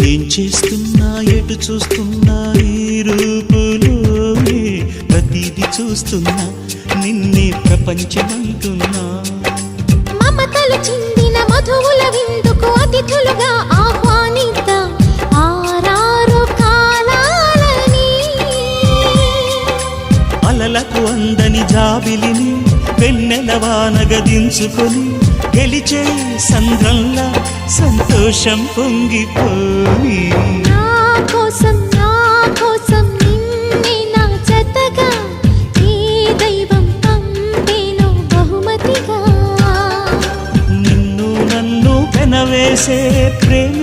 ఏం చేస్తున్నా ఎటు చూస్తున్నా ఈ రూపులోనే ప్రతిదీ చూస్తున్నా నిన్నే ప్రపంచమంటున్నా మమతలు చిందిన మధువుల విందుకు అతిథులుగా ఆహ్వానిద్దాం ఆరారు కాలాలని అలలకు అందని జాబిలిని వెన్నెలవానగా దించుకొని గెలిచే సంద్రంలా సంతోషం పొంగిపోయి నా కోసం నిన్నే నా జతగా ఏ దైవం పంపేనో బహుమతిగా నిన్ను నన్ను పెనవేసే ప్రేమ